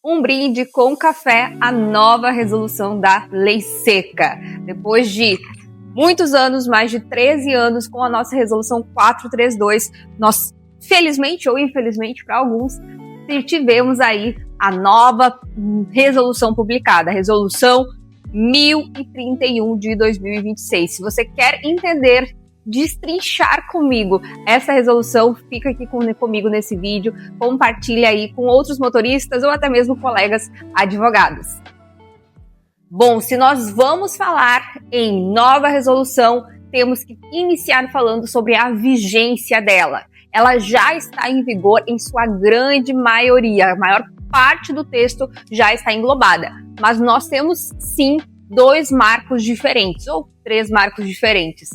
Um brinde com café, a nova resolução da Lei Seca. Depois de muitos anos, mais de 13 anos, com a nossa resolução 432, nós, felizmente ou infelizmente para alguns, tivemos aí a nova resolução publicada, a resolução 1031 de 2026. Se você quer entender, destrinchar comigo essa resolução, fica aqui comigo nesse vídeo, compartilha aí com outros motoristas ou até mesmo colegas advogados. Bom, se nós vamos falar em nova resolução, temos que iniciar falando sobre a vigência dela. Ela já está em vigor em sua grande maioria, a maior parte do texto já está englobada, mas nós temos sim dois marcos diferentes, ou três marcos diferentes.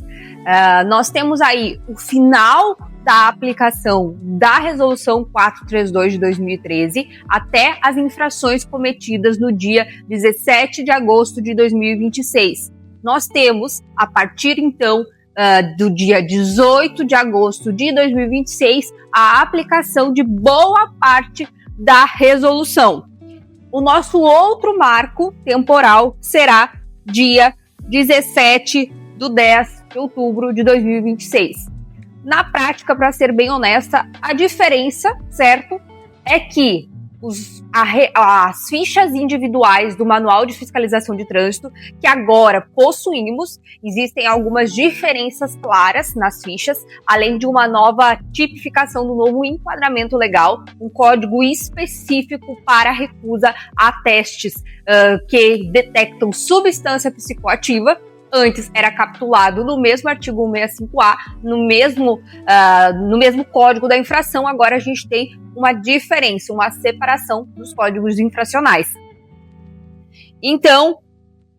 Nós temos aí o final da aplicação da Resolução 432 de 2013 até as infrações cometidas no dia 17 de agosto de 2026. Nós temos, a partir então do dia 18 de agosto de 2026, a aplicação de boa parte da resolução. O nosso outro marco temporal será dia 17 de 10 de outubro de 2026. Na prática, para ser bem honesta, a diferença, certo, é que as fichas individuais do Manual de Fiscalização de Trânsito, que agora possuímos, existem algumas diferenças claras nas fichas, além de uma nova tipificação do novo enquadramento legal, um código específico para recusa a testes que detectam substância psicoativa. Antes era capitulado no mesmo artigo 165A, no mesmo código da infração. Agora a gente tem uma diferença, uma separação dos códigos infracionais. Então,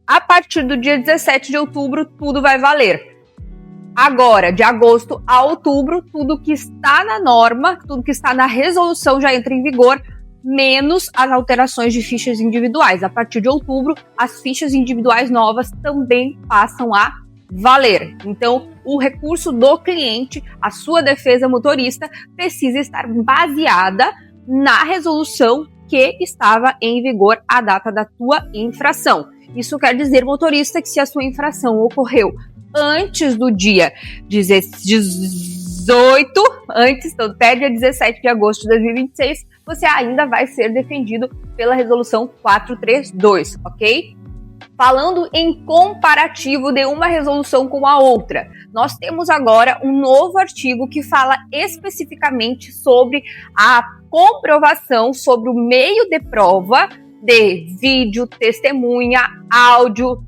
a partir do dia 17 de outubro, tudo vai valer. Agora, de agosto a outubro, tudo que está na norma, tudo que está na resolução já entra em vigor, menos as alterações de fichas individuais. A partir de outubro, as fichas individuais novas também passam a valer. Então, o recurso do cliente, a sua defesa motorista, precisa estar baseada na resolução que estava em vigor à data da tua infração. Isso quer dizer, motorista, que se a sua infração ocorreu antes do dia 18, até dia 17 de agosto de 2026, você ainda vai ser defendido pela resolução 432, ok? Falando em comparativo de uma resolução com a outra, nós temos agora um novo artigo que fala especificamente sobre a comprovação sobre o meio de prova de vídeo, testemunha, áudio.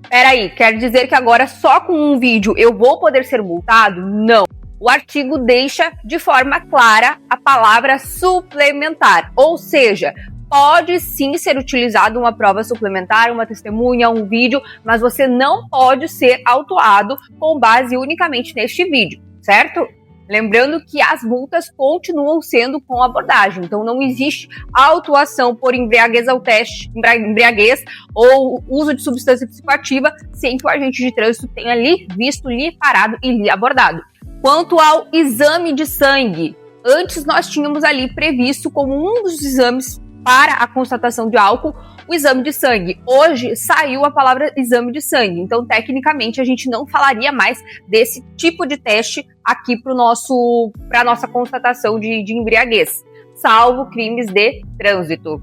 Peraí, quer dizer que agora só com um vídeo eu vou poder ser multado? Não. O artigo deixa de forma clara a palavra suplementar, ou seja, pode sim ser utilizado uma prova suplementar, uma testemunha, um vídeo, mas você não pode ser autuado com base unicamente neste vídeo, certo? Lembrando que as multas continuam sendo com abordagem, então não existe autuação por embriaguez ao teste, embriaguez ou uso de substância psicoativa sem que o agente de trânsito tenha lhe visto, lhe parado e lhe abordado. Quanto ao exame de sangue, antes nós tínhamos ali previsto como um dos exames para a constatação de álcool o exame de sangue. Hoje saiu a palavra exame de sangue, então tecnicamente a gente não falaria mais desse tipo de teste aqui para a nossa constatação de embriaguez, salvo crimes de trânsito.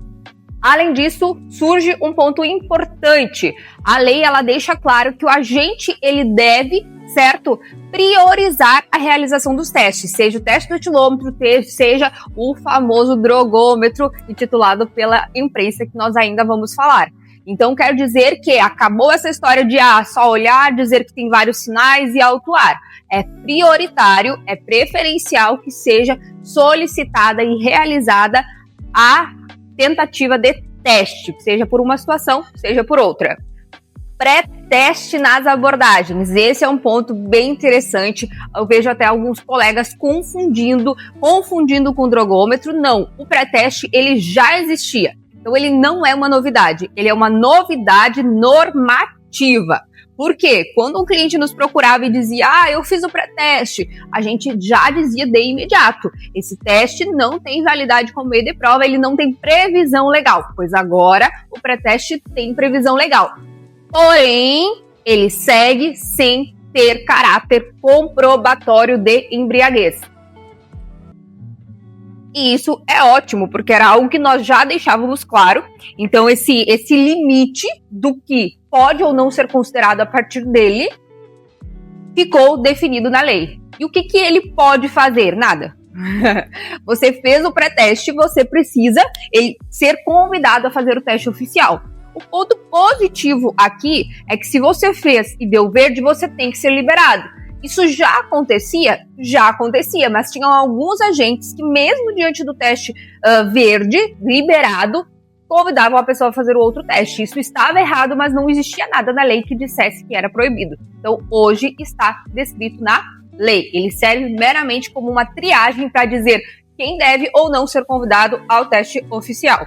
Além disso, surge um ponto importante. A lei ela deixa claro que o agente ele deve, certo, priorizar a realização dos testes, seja o teste do etilômetro, seja o famoso drogômetro, intitulado pela imprensa, que nós ainda vamos falar. Então, quer dizer que acabou essa história de só olhar, dizer que tem vários sinais e autuar. É prioritário, é preferencial que seja solicitada e realizada a tentativa de teste, seja por uma situação, seja por outra. Pré-teste nas abordagens. Esse é um ponto bem interessante. Eu vejo até alguns colegas confundindo com drogômetro. Não, o pré-teste ele já existia. Então ele não é uma novidade, ele é uma novidade normativa. Por quê? Quando um cliente nos procurava e dizia, eu fiz o pré-teste, a gente já dizia de imediato, esse teste não tem validade como meio de prova, ele não tem previsão legal, pois agora o pré-teste tem previsão legal. Porém, ele segue sem ter caráter comprobatório de embriaguez. E isso é ótimo, porque era algo que nós já deixávamos claro. Então, esse limite do que pode ou não ser considerado a partir dele ficou definido na lei. E o que ele pode fazer? Nada. Você fez o pré-teste, você precisa ser convidado a fazer o teste oficial. O ponto positivo aqui é que se você fez e deu verde, você tem que ser liberado. Isso já acontecia, mas tinham alguns agentes que mesmo diante do teste verde, liberado, convidavam a pessoa a fazer o outro teste. Isso estava errado, mas não existia nada na lei que dissesse que era proibido. Então, hoje está descrito na lei. Ele serve meramente como uma triagem para dizer quem deve ou não ser convidado ao teste oficial.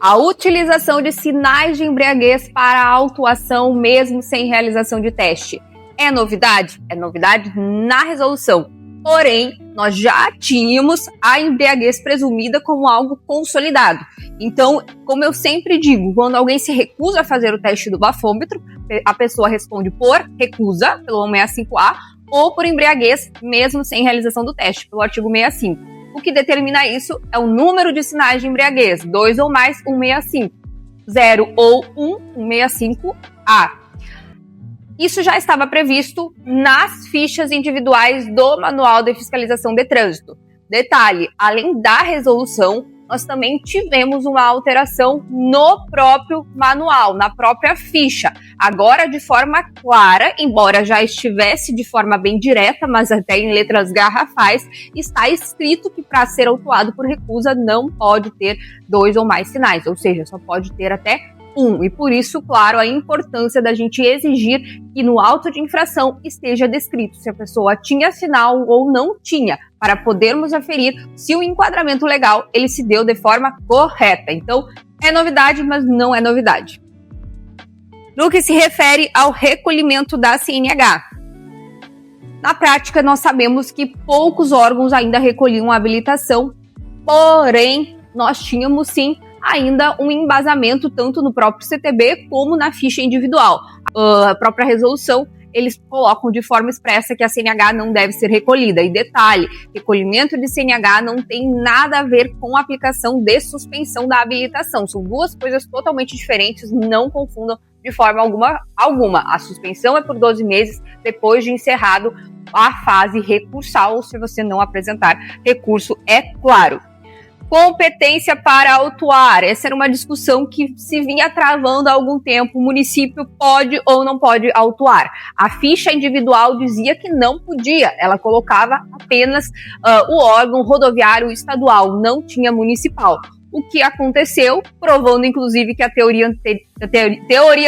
A utilização de sinais de embriaguez para autuação mesmo sem realização de teste. É novidade? É novidade na resolução. Porém, nós já tínhamos a embriaguez presumida como algo consolidado. Então, como eu sempre digo, quando alguém se recusa a fazer o teste do bafômetro, a pessoa responde por recusa, pelo 165A, ou por embriaguez, mesmo sem realização do teste, pelo artigo 65. O que determina isso é o número de sinais de embriaguez, 2 ou mais, 165. 0 ou 1, 165A. Isso já estava previsto nas fichas individuais do Manual de Fiscalização de Trânsito. Detalhe, além da resolução, nós também tivemos uma alteração no próprio manual, na própria ficha. Agora de forma clara, embora já estivesse de forma bem direta, mas até em letras garrafais, está escrito que para ser autuado por recusa não pode ter 2 ou mais sinais, ou seja, só pode ter até 1. E por isso, claro, a importância da gente exigir que no auto de infração esteja descrito se a pessoa tinha sinal ou não tinha, para podermos aferir se o enquadramento legal ele se deu de forma correta. Então, é novidade, mas não é novidade. No que se refere ao recolhimento da CNH, na prática nós sabemos que poucos órgãos ainda recolhiam a habilitação, porém nós tínhamos sim ainda um embasamento tanto no próprio CTB como na ficha individual. A própria resolução, eles colocam de forma expressa que a CNH não deve ser recolhida. E detalhe, recolhimento de CNH não tem nada a ver com a aplicação de suspensão da habilitação. São duas coisas totalmente diferentes, não confundam de forma alguma. A suspensão é por 12 meses depois de encerrado a fase recursal, ou se você não apresentar recurso, é claro. Competência para autuar. Essa era uma discussão que se vinha travando há algum tempo. O município pode ou não pode autuar. A ficha individual dizia que não podia. Ela colocava apenas o órgão rodoviário estadual, não tinha municipal. O que aconteceu, provando inclusive que a teoria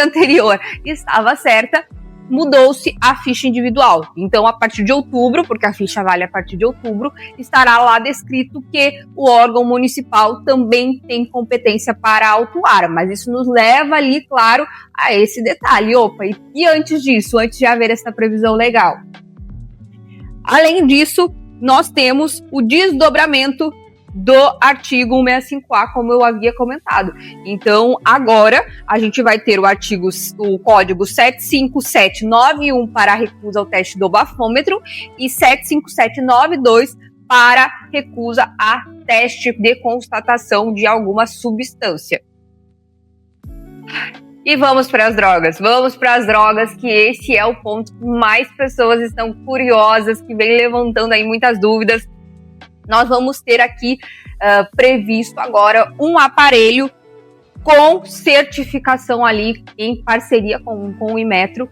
anterior estava certa, mudou-se a ficha individual. Então, a partir de outubro, porque a ficha vale a partir de outubro, estará lá descrito que o órgão municipal também tem competência para autuar. Mas isso nos leva ali, claro, a esse detalhe. Opa, e antes disso, antes de haver essa previsão legal? Além disso, nós temos o desdobramento do artigo 165A, como eu havia comentado. Então, agora, a gente vai ter o código 75791 para a recusa ao teste do bafômetro e 75792 para recusa a teste de constatação de alguma substância. E vamos para as drogas, que esse é o ponto que mais pessoas estão curiosas, que vem levantando aí muitas dúvidas. Nós vamos ter aqui previsto agora um aparelho com certificação ali em parceria com o Inmetro,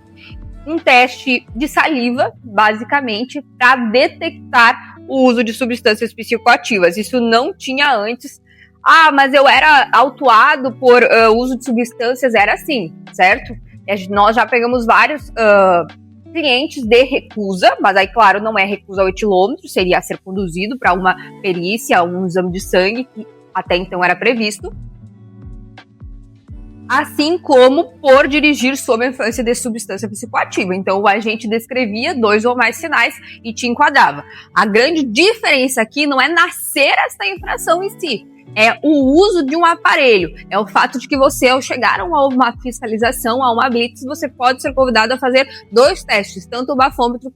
um teste de saliva, basicamente, para detectar o uso de substâncias psicoativas. Isso não tinha antes. Mas eu era autuado por uso de substâncias, era assim, certo? Nós já pegamos vários clientes de recusa, mas aí, claro, não é recusa ao etilômetro, seria a ser conduzido para uma perícia, um exame de sangue, que até então era previsto. assim como por dirigir sob a influência de substância psicoativa. Então, o agente descrevia 2 ou mais sinais e te enquadrava. A grande diferença aqui não é nascer essa infração em si, é o uso de um aparelho. É o fato de que você, ao chegar a uma fiscalização, a uma blitz, você pode ser convidado a fazer 2 testes, tanto o bafômetro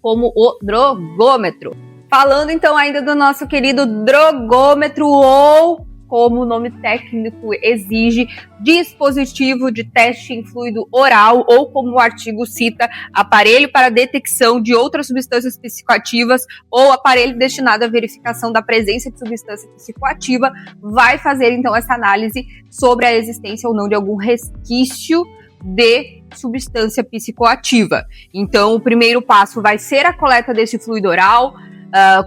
como o drogômetro. Falando então ainda do nosso querido drogômetro, ou como o nome técnico exige, dispositivo de teste em fluido oral, ou como o artigo cita, aparelho para detecção de outras substâncias psicoativas ou aparelho destinado à verificação da presença de substância psicoativa, vai fazer então essa análise sobre a existência ou não de algum resquício de substância psicoativa. Então, o primeiro passo vai ser a coleta desse fluido oral,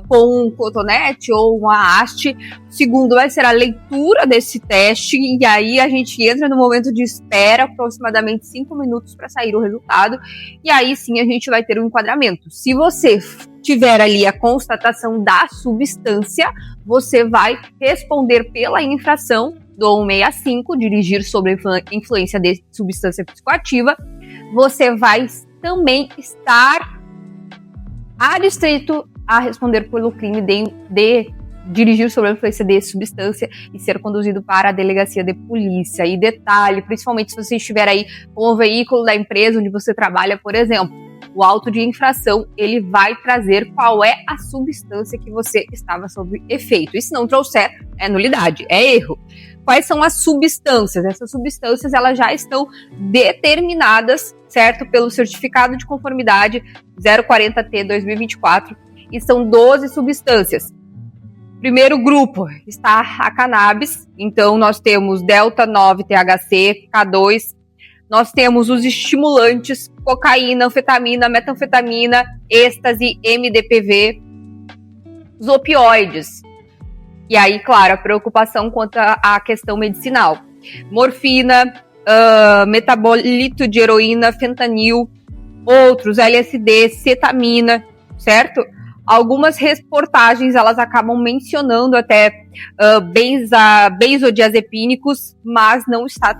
com um cotonete ou uma haste. O segundo vai ser a leitura desse teste, e aí a gente entra no momento de espera, aproximadamente 5 minutos para sair o resultado, e aí sim a gente vai ter um enquadramento. Se você tiver ali a constatação da substância, você vai responder pela infração do 165, dirigir sob a influência de substância psicoativa. Você vai também estar adstrito a responder pelo crime de dirigir sob a influência de substância e ser conduzido para a delegacia de polícia. E detalhe, principalmente se você estiver aí com o veículo da empresa onde você trabalha, por exemplo, o auto de infração, ele vai trazer qual é a substância que você estava sob efeito. E se não trouxer, é nulidade, é erro. Quais são as substâncias? Essas substâncias, elas já estão determinadas, certo? Pelo certificado de conformidade 040T 2024, e são 12 substâncias. Primeiro grupo está a cannabis, então nós temos delta 9 THC, K2, nós temos os estimulantes, cocaína, anfetamina, metanfetamina, êxtase, MDPV, os opioides. E aí, claro, a preocupação quanto à questão medicinal. Morfina, metabolito de heroína, fentanil, outros, LSD, cetamina, certo? Algumas reportagens, elas acabam mencionando até benzodiazepínicos, mas não está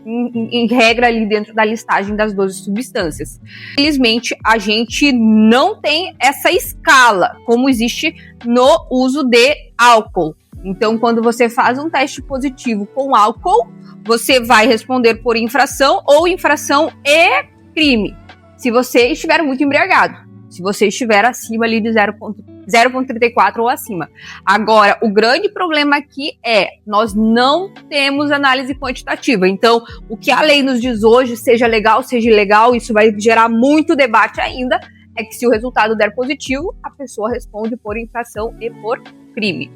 em regra ali dentro da listagem das 12 substâncias. Infelizmente, a gente não tem essa escala, como existe no uso de álcool. Então, quando você faz um teste positivo com álcool, você vai responder por infração ou infração e crime, se você estiver muito embriagado. Se você estiver acima ali de 0,34 ou acima. Agora, o grande problema aqui é, nós não temos análise quantitativa. Então, o que a lei nos diz hoje, seja legal, seja ilegal, isso vai gerar muito debate ainda, é que se o resultado der positivo, a pessoa responde por infração e por crime.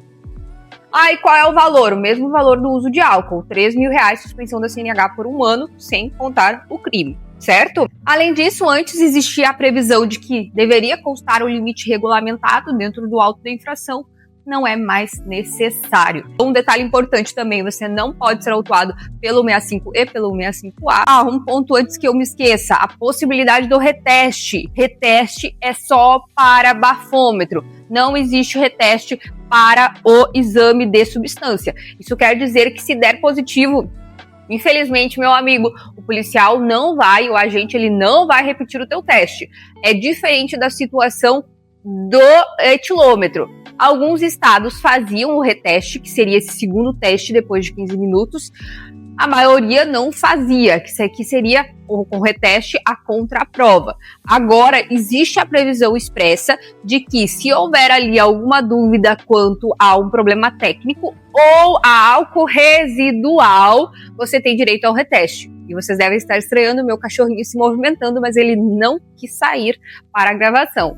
E qual é o valor? O mesmo valor do uso de álcool, R$3.000, suspensão da CNH por 1 ano, sem contar o crime. Certo? Além disso, antes existia a previsão de que deveria constar o limite regulamentado dentro do auto da infração, não é mais necessário. Um detalhe importante também, você não pode ser autuado pelo 65 e pelo 165A. Um ponto antes que eu me esqueça, a possibilidade do reteste. Reteste é só para bafômetro, não existe reteste para o exame de substância. Isso quer dizer que se der positivo, infelizmente, meu amigo, o policial não vai, o agente ele não vai repetir o teu teste. É diferente da situação do etilômetro. Alguns estados faziam o reteste, que seria esse segundo teste depois de 15 minutos. A maioria não fazia, que isso aqui seria com reteste a contraprova. Agora, existe a previsão expressa de que se houver ali alguma dúvida quanto a um problema técnico ou a álcool residual, você tem direito ao reteste. E vocês devem estar estranhando o meu cachorrinho se movimentando, mas ele não quis sair para a gravação.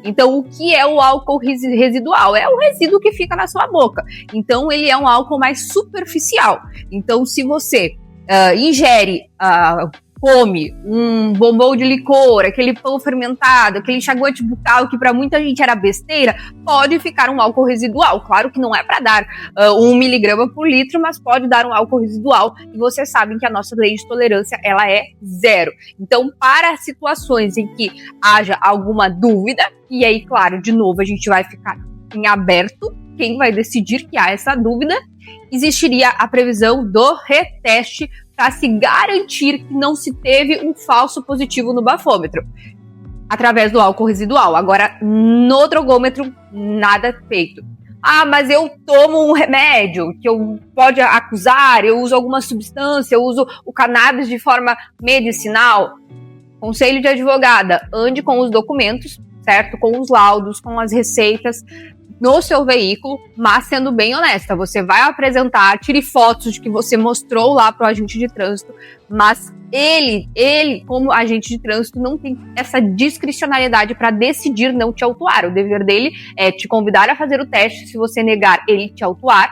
Então, o que é o álcool residual? É o resíduo que fica na sua boca. Então, ele é um álcool mais superficial. Então, se você ingere, come um bombom de licor, aquele pão fermentado, aquele enxaguante bucal que para muita gente era besteira, pode ficar um álcool residual. Claro que não é para dar 1 miligrama por litro, mas pode dar um álcool residual. E vocês sabem que a nossa lei de tolerância, ela é 0. Então, para situações em que haja alguma dúvida, e aí, claro, de novo, a gente vai ficar em aberto, quem vai decidir que há essa dúvida, existiria a previsão do reteste para se garantir que não se teve um falso positivo no bafômetro, através do álcool residual. Agora, no drogômetro, nada feito. Ah, mas eu tomo um remédio que eu pode acusar, eu uso alguma substância, eu uso o cannabis de forma medicinal. Conselho de advogada, ande com os documentos, certo? Com os laudos, com as receitas no seu veículo, mas sendo bem honesta, você vai apresentar, tire fotos de que você mostrou lá para o agente de trânsito, mas ele, como agente de trânsito, não tem essa discricionariedade para decidir não te autuar. O dever dele é te convidar a fazer o teste, se você negar, ele te autuar,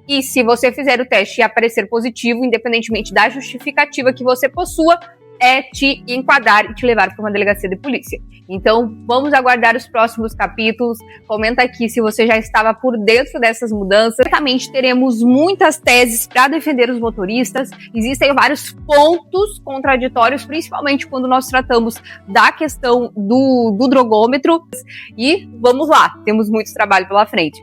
e se você fizer o teste e aparecer positivo, independentemente da justificativa que você possua, é te enquadrar e te levar para uma delegacia de polícia. Então, vamos aguardar os próximos capítulos. Comenta aqui se você já estava por dentro dessas mudanças. Certamente teremos muitas teses para defender os motoristas. Existem vários pontos contraditórios, principalmente quando nós tratamos da questão do drogômetro. E vamos lá, temos muito trabalho pela frente.